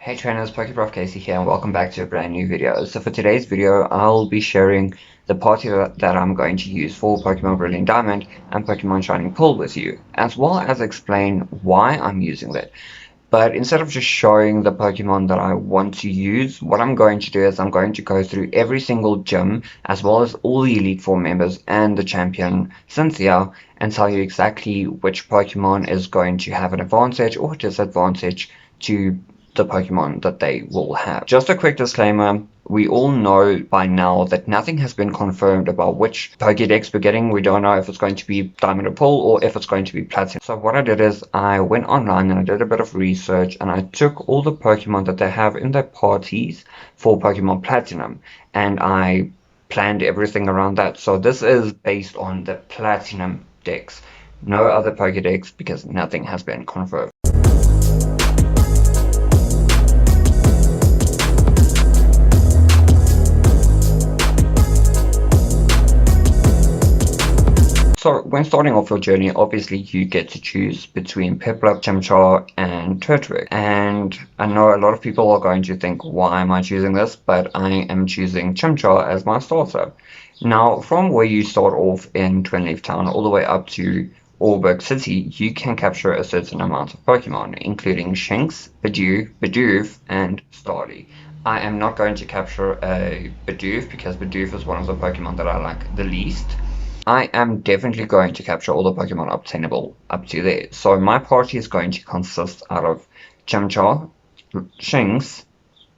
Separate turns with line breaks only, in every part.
Hey trainers, PokéTuber Casey here and welcome back to a brand new video. So for today's video, I'll be sharing the party that I'm going to use for Pokemon Brilliant Diamond and Pokemon Shining Pearl with you, as well as explain why I'm using it. But instead of just showing the Pokemon that I want to use, what I'm going to do is I'm going to go through every single gym, as well as all the Elite Four members and the champion Cynthia, and tell you exactly which Pokemon is going to have an advantage or disadvantage to the Pokemon that they will have. Just a quick disclaimer, we all know by now that nothing has been confirmed about which Pokédex we're getting. We don't know if it's going to be Diamond or Pearl or if it's going to be Platinum. So what I did is I went online and I did a bit of research and I took all the Pokemon that they have in their parties for Pokemon Platinum and I planned everything around that. So this is based on the Platinum decks. No other Pokédex because nothing has been confirmed. So when starting off your journey, obviously you get to choose between Piplup, Chimchar, and Turtwig. And I know a lot of people are going to think, why am I choosing this? But I am choosing Chimchar as my starter. Now, from where you start off in Twin Leaf Town all the way up to Auburg City, you can capture a certain amount of Pokemon, including Shinx, Bidoof, and Starly. I am not going to capture a Bidoof because Bidoof is one of the Pokemon that I like the least. I am definitely going to capture all the Pokemon obtainable up to there. So my party is going to consist out of Chimchar, Shinx,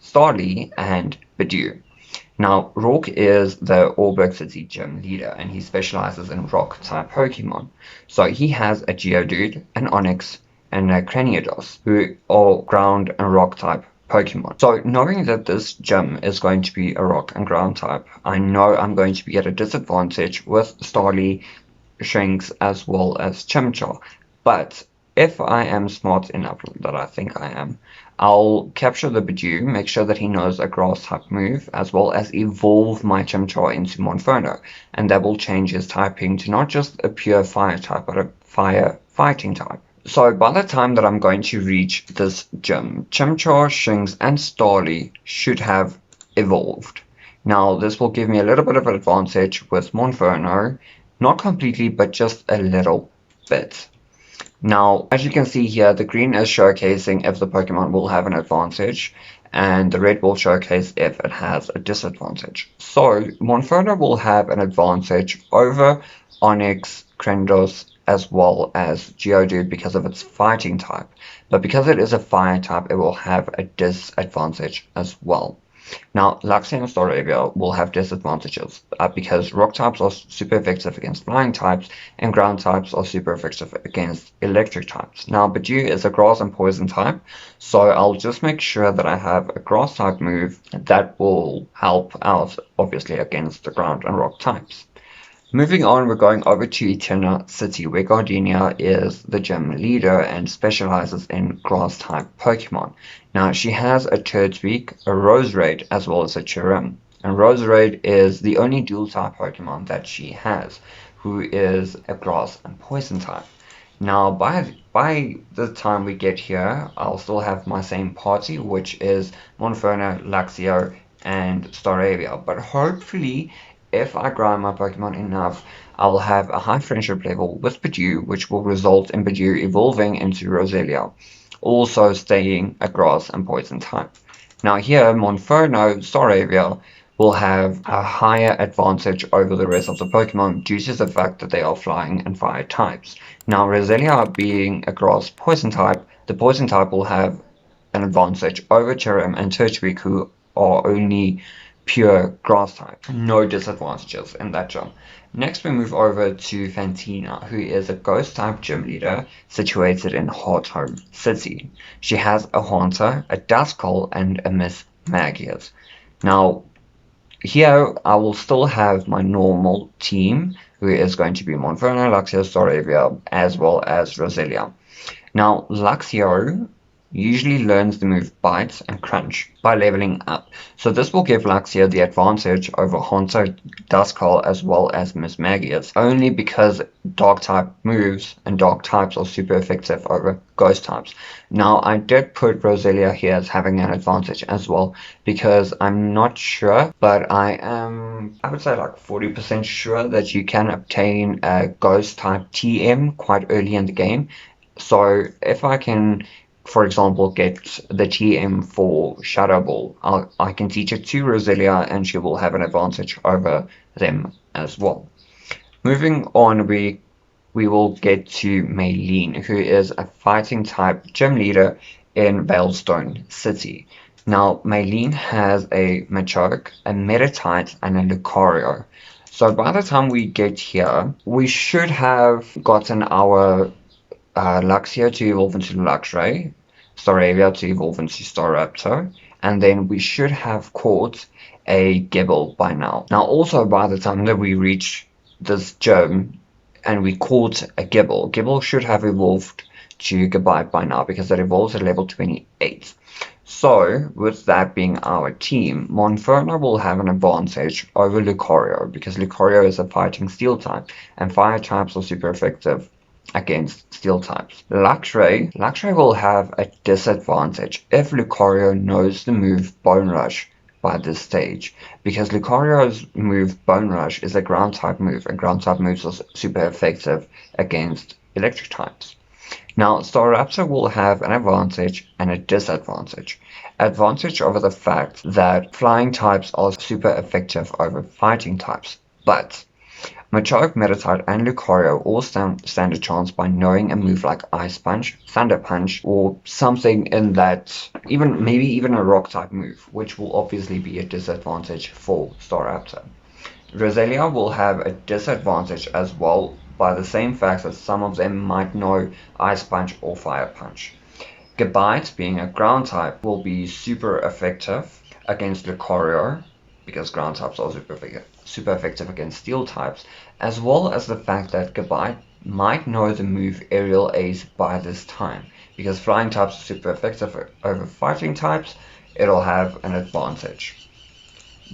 Starly, and Bidoof. Now, Rourke is the Auburg City gym leader, and he specializes in rock-type Pokemon. So he has a Geodude, an Onix, and a Cranidos, who are ground and rock-type Pokemon. So knowing that this gym is going to be a rock and ground type, I know I'm going to be at a disadvantage with Starly, Shinx, as well as Chimchar. But if I am smart enough, that I think I am, I'll capture the Bidoof, make sure that he knows a grass type move, as well as evolve my Chimchar into Monferno, and that will change his typing to not just a pure fire type, but a fire fighting type. So by the time that I'm going to reach this gym, Chimchar, Shinx, and Starly should have evolved. Now this will give me a little bit of an advantage with Monferno, not completely, but just a little bit. Now, as you can see here, the green is showcasing if the Pokemon will have an advantage, and the red will showcase if it has a disadvantage. So Monferno will have an advantage over Onix, Cranidos, as well as Geodude because of its fighting type. But because it is a fire type, it will have a disadvantage as well. Now, Luxio and Staravia will have disadvantages because rock types are super effective against flying types and ground types are super effective against electric types. Now, Bidoof is a grass and poison type, so I'll just make sure that I have a grass type move that will help out, obviously, against the ground and rock types. Moving on, we're going over to Eterna City, where Gardenia is the gym leader and specializes in grass-type Pokemon. Now, she has a Turtwig, a Roserade, as well as a Cherrim. And Roserade is the only dual-type Pokemon that she has, who is a grass and poison type. Now, by the time we get here, I'll still have my same party, which is Monferno, Luxio, and Staravia. But hopefully, if I grind my Pokemon enough, I'll have a high friendship level with Bidoof, which will result in Bidoof evolving into Roselia, also staying a grass and poison type. Now here, Monferno, Staravia will have a higher advantage over the rest of the Pokemon due to the fact that they are flying and fire types. Now Roselia being a grass poison type, the poison type will have an advantage over Cherrim and Turtwig, who are only pure grass type. No disadvantages in that gym. Next we move over to Fantina, who is a ghost type gym leader situated in Hearthome City. She has a Haunter, a Duskull, and a Miss Magius. Now here I will still have my normal team, who is going to be Monferno, Luxio, Staravia, as well as Roselia. Now Luxio usually learns the move Bite and Crunch by leveling up. So this will give Luxia the advantage over Honto, Duskull, as well as Miss Magius, only because Dark type moves and Dark types are super effective over Ghost types. Now, I did put Roselia here as having an advantage as well, because I'm not sure, but I would say like 40% sure that you can obtain a Ghost type TM quite early in the game. So if I can, for example, get the TM for Shadow Ball, I can teach it to Roselia and she will have an advantage over them as well. Moving on, we will get to Maylene, who is a fighting type gym leader in Veilstone City. Now, Maylene has a Machoke, a Meditite, and a Lucario. So by the time we get here, we should have gotten our Luxio to evolve into Luxray, Staravia to evolve into Staraptor, and then we should have caught a Gibble by now. Now, also by the time that we reach this gym and we caught a Gibble, Gibble should have evolved to Gabite by now because it evolves at level 28. So, with that being our team, Monferno will have an advantage over Lucario because Lucario is a fighting steel type, and fire types are super effective against steel types. Luxray will have a disadvantage if Lucario knows the move Bone Rush by this stage, because Lucario's move Bone Rush is a ground type move, and ground type moves are super effective against electric types. Now, Staraptor will have an advantage and a disadvantage. Advantage over the fact that flying types are super effective over fighting types, but Machoke, Meditite, and Lucario all stand a chance by knowing a move like Ice Punch, Thunder Punch, or something in that, maybe even a Rock type move, which will obviously be a disadvantage for Staraptor. Roselia will have a disadvantage as well by the same fact that some of them might know Ice Punch or Fire Punch. Gabite, being a ground type, will be super effective against Lucario because ground types are super effective against steel types, as well as the fact that Gabite might know the move Aerial Ace by this time. Because flying types are super effective over fighting types, it'll have an advantage.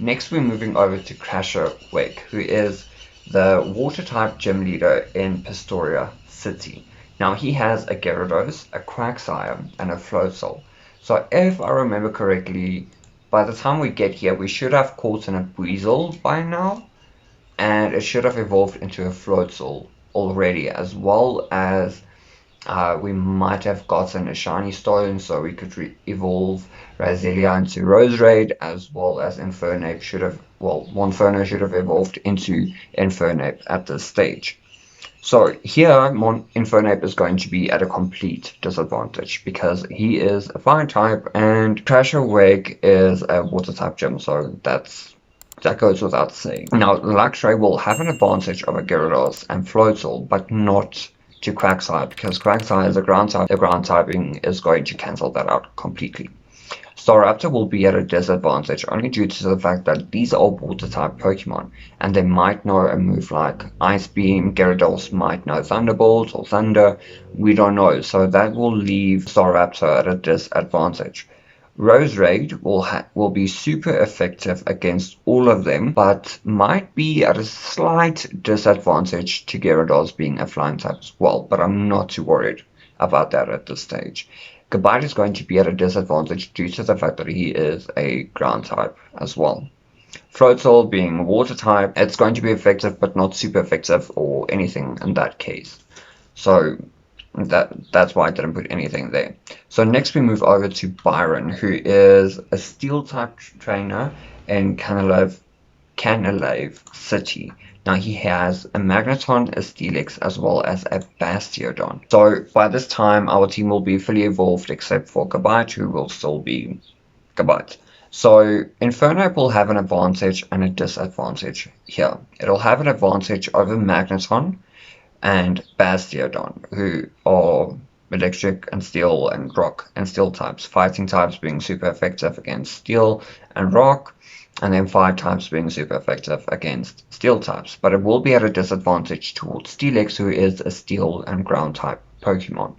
Next, we're moving over to Crasher Wake, who is the water type gym leader in Pastoria City. Now, he has a Gyarados, a Quagsire, and a Floatzel. So, if I remember correctly, by the time we get here, we should have caught in a Weasel by now, and it should have evolved into a Floatzel already, as well as we might have gotten a Shiny Stone, so we could evolve Roselia into Roserade, as well as Infernape Monferno should have evolved into Infernape at this stage. So here, Infernape is going to be at a complete disadvantage because he is a fire type and Crasher Wake is a water type gym, so that goes without saying. Now, Luxray will have an advantage over Gyarados and Floatzel, but not to Quagsire because Quagsire is a ground type. The ground typing is going to cancel that out completely. Staraptor will be at a disadvantage only due to the fact that these are water type Pokemon, and they might know a move like Ice Beam, Gyarados might know Thunderbolt or Thunder, we don't know, so that will leave Staraptor at a disadvantage. Roserade will be super effective against all of them, but might be at a slight disadvantage to Gyarados being a flying type as well, but I'm not too worried about that at this stage. Gabite is going to be at a disadvantage due to the fact that he is a ground type as well. Floatzel being water type, it's going to be effective but not super effective or anything in that case. So that's why I didn't put anything there. So next we move over to Byron, who is a steel type trainer in Canalave City. Now he has a Magneton, a Steelix, as well as a Bastiodon. So by this time, our team will be fully evolved except for Gabite, who will still be Gabite. So Infernape will have an advantage and a disadvantage here. It'll have an advantage over Magneton and Bastiodon, who are electric and steel and rock and steel types. Fighting types being super effective against steel and rock, and then fire types being super effective against steel types, but it will be at a disadvantage towards Steelix, who is a steel and ground type Pokemon.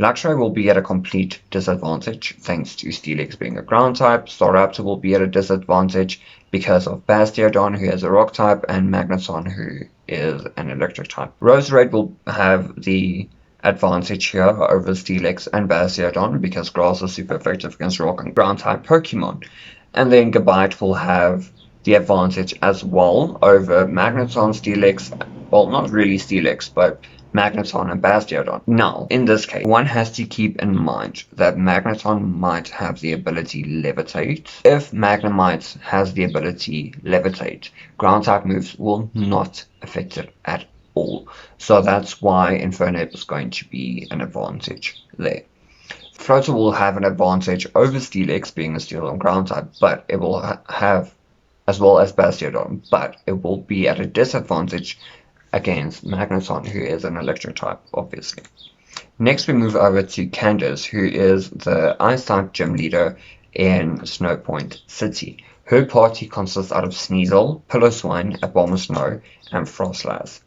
Luxray will be at a complete disadvantage thanks to Steelix being a ground type. Staraptor will be at a disadvantage because of Bastiodon, who has a rock type, and Magneton, who is an electric type. Roserade will have the advantage here over Steelix and Bastiodon because grass is super effective against rock and ground type Pokemon. And then Gabite will have the advantage as well over Magneton, Steelix, well, not really Steelix, but Magneton and Bastiodon. Now, in this case, one has to keep in mind that Magneton might have the ability Levitate. If Magnemite has the ability Levitate, ground type moves will not affect it at all. So that's why Infernape is going to be an advantage there. Floatzel will have an advantage over Steelix being a steel and ground type, but it will have, as well as Bastiodon, but it will be at a disadvantage against Magneton, who is an electric type, obviously. Next we move over to Candace, who is the Ice type gym leader in Snowpoint City. Her party consists out of Sneasel, Pillow-Swine, Abomasnow, and Frostlass.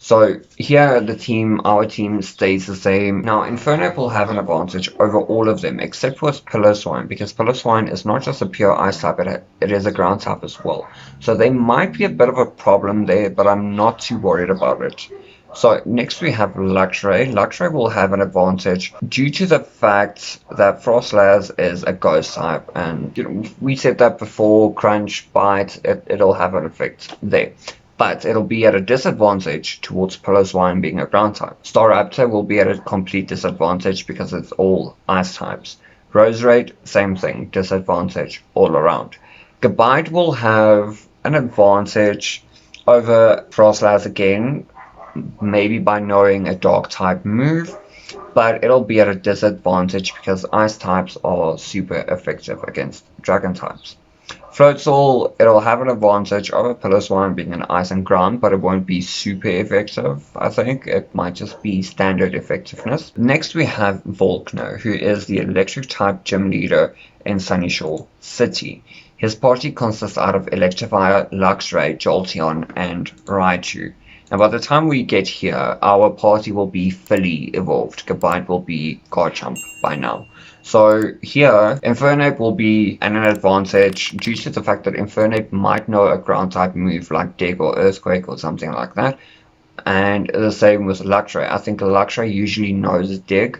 So here our team stays the same. Now Infernape will have an advantage over all of them except for Pillow-Swine, because Pillow-Swine is not just a pure ice type, it is a ground type as well. So they might be a bit of a problem there, but I'm not too worried about it. So next we have Luxray. Luxray will have an advantage due to the fact that Frostlass is a ghost type, and we said that before, Crunch, Bite, it'll have an effect there. But it'll be at a disadvantage towards Pillow-Swine being a ground type. Staraptor will be at a complete disadvantage because it's all ice types. Roserade, same thing, disadvantage all around. Gabite will have an advantage over Frostlass again, maybe by knowing a dark type move, but it'll be at a disadvantage because ice types are super effective against dragon types. Floatzel, it'll have an advantage over Pillow-Swine being an ice and ground, but it won't be super effective, I think. It might just be standard effectiveness. Next we have Volkner, who is the electric type gym leader in Sunyshore City. His party consists out of Electivire, Luxray, Jolteon, and Raichu. And by the time we get here, our party will be fully evolved. Gabite will be Garchomp by now. So here, Infernape will be at an advantage due to the fact that Infernape might know a ground type move like Dig or Earthquake or something like that. And the same with Luxray. I think Luxray usually knows Dig,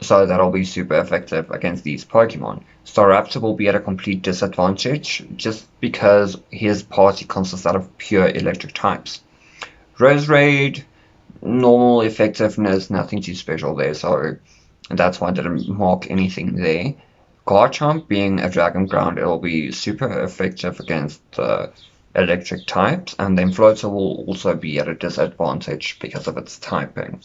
so that'll be super effective against these Pokemon. Staraptor will be at a complete disadvantage just because his party consists out of pure electric types. Roserade, normal effectiveness, nothing too special there, so that's why I didn't mark anything there. Garchomp being a dragon ground, it'll be super effective against electric types, and then Floatzel will also be at a disadvantage because of its typing.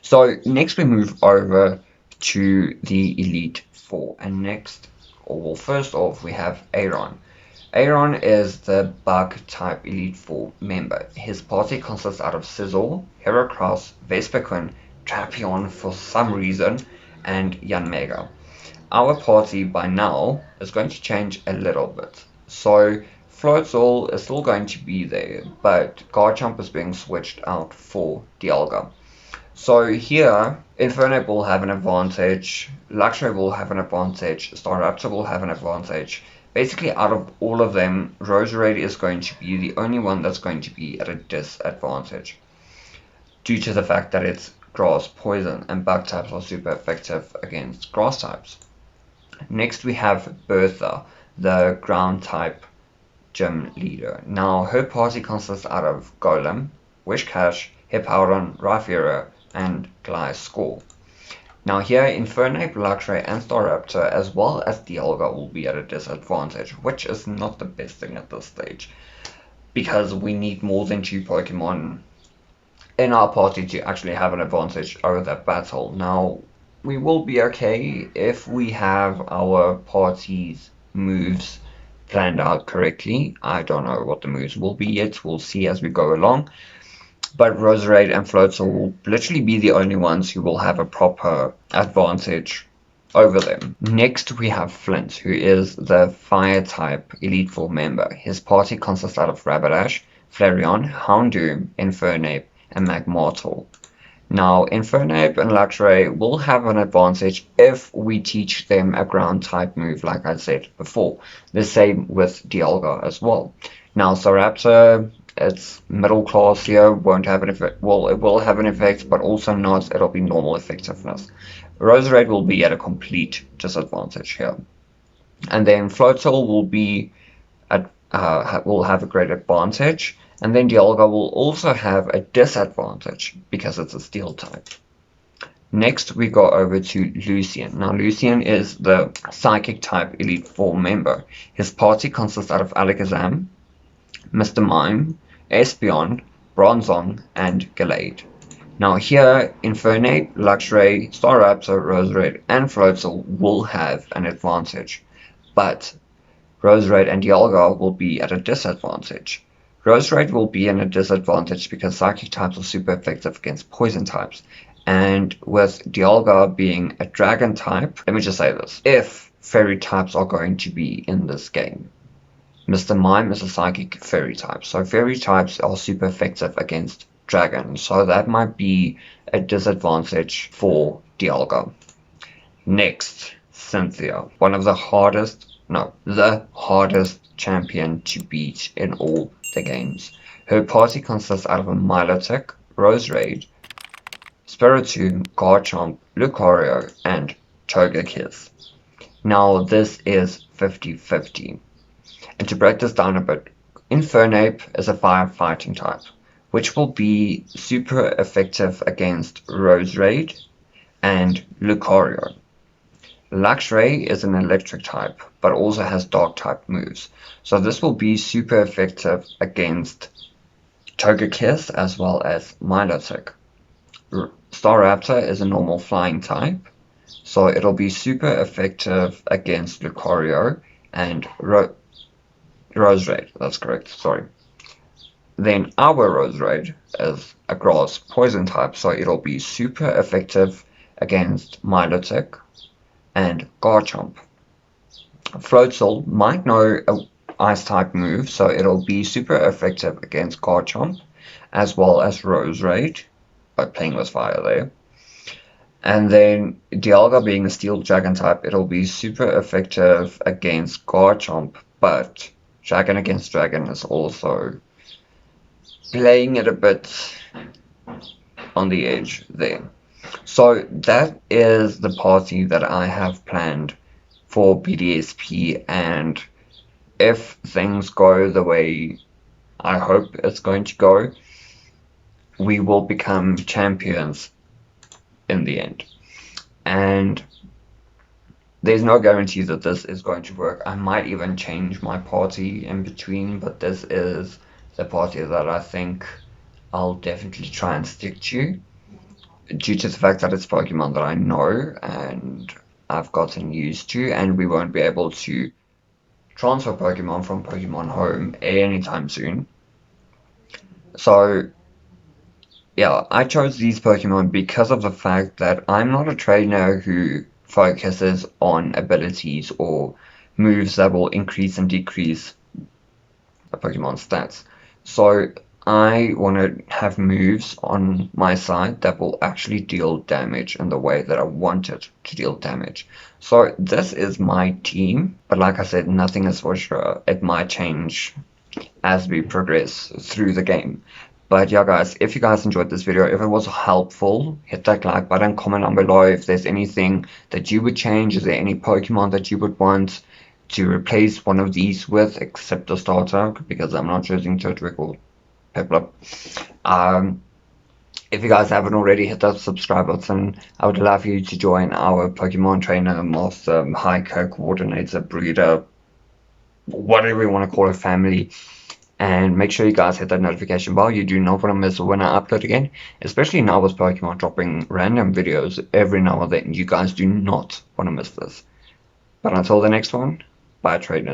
So next we move over to the Elite Four, and first off we have Aron. Aron is the Bug type Elite Four member. His party consists out of Sizzle, Heracross, Vespiquen, Trapeon for some reason, and Yanmega. Our party by now is going to change a little bit. So Floatzel is still going to be there, but Garchomp is being switched out for Dialga. So here, Infernape will have an advantage, Luxray will have an advantage, Staraptor will have an advantage. Basically, out of all of them, Roserade is going to be the only one that's going to be at a disadvantage due to the fact that it's grass, poison, and bug types are super effective against grass types. Next we have Bertha, the ground type gym leader. Now her party consists out of Golem, Wishcash, Hippowdon, Rhyperior, and Gliscor. Now here Infernape, Luxray, and Staraptor as well as Dialga will be at a disadvantage, which is not the best thing at this stage because we need more than 2 Pokemon in our party to actually have an advantage over that battle. Now, we will be okay if we have our party's moves planned out correctly. I don't know what the moves will be yet, we'll see as we go along. But Roserade and Floatzel will literally be the only ones who will have a proper advantage over them. Next we have Flint, who is the Fire type Elite Four member. His party consists out of Rapidash, Flareon, Houndoom, Infernape, and Magmartor. Now, Infernape and Luxray will have an advantage if we teach them a ground type move, like I said before. The same with Dialga as well. Now, Staraptor, it's middle class here, won't have an effect. Well, it will have an effect, but also not. It'll be normal effectiveness. Roserade will be at a complete disadvantage here. And then Floatzel will be will have a great advantage, and then Dialga will also have a disadvantage because it's a steel type. Next, we go over to Lucian. Now, Lucian is the Psychic type Elite Four member. His party consists out of Alakazam, Mr. Mime, Espeon, Bronzong, and Gallade. Now here, Infernape, Luxray, Staraptor, Roserade, and Floatzel will have an advantage, but Roserade and Dialga will be at a disadvantage. Roserade will be in a disadvantage because Psychic types are super effective against Poison types, and with Dialga being a Dragon type, let me just say this, if Fairy types are going to be in this game, Mr. Mime is a Psychic Fairy type, so Fairy types are super effective against Dragon, so that might be a disadvantage for Dialga. Next, Cynthia, one of the hardest champion to beat in all the games. Her party consists out of a Milotic, Roserade, Spiritomb, Garchomp, Lucario, and Togekiss. Now this is 50-50. And to break this down a bit, Infernape is a firefighting type, which will be super effective against Roserade and Lucario. Luxray is an electric type, but also has dark type moves. So this will be super effective against Togekiss as well as Milotic. Staraptor is a normal flying type, so it'll be super effective against Lucario and Roserade. That's correct, sorry. Then our Roserade is a grass poison type, so it'll be super effective against Milotic and Garchomp. Floatzel might know a ice type move, so it'll be super effective against Garchomp as well as Roserade, by playing with fire there. And then Dialga being a steel dragon type, it'll be super effective against Garchomp, but dragon against dragon is also playing it a bit on the edge there. So that is the party that I have planned for BDSP, and if things go the way I hope it's going to go, we will become champions in the end. And there's no guarantee that this is going to work. I might even change my party in between, but this is the party that I think I'll definitely try and stick to, due to the fact that it's Pokemon that I know and I've gotten used to, and we won't be able to transfer Pokemon from Pokemon Home anytime soon. So yeah, I chose these Pokemon because of the fact that I'm not a trainer who focuses on abilities or moves that will increase and decrease a Pokemon's stats. So I want to have moves on my side that will actually deal damage in the way that I want it to deal damage. So this is my team, but like I said, nothing is for sure. It might change as we progress through the game. But yeah guys, if you guys enjoyed this video, if it was helpful, hit that like button, comment down below if there's anything that you would change. Is there any Pokemon that you would want to replace one of these with, except the starter, because I'm not choosing Turtwig or Peplup. If you guys haven't already, hit that subscribe button. I would love you to join our Pokemon Trainer, Master, Hiker, Coordinator, Breeder, whatever you want to call it, family. And make sure you guys hit that notification bell. You do not want to miss when I upload again, especially now with Pokemon dropping random videos every now and then. You guys do not want to miss this. But until the next one, bye trainers.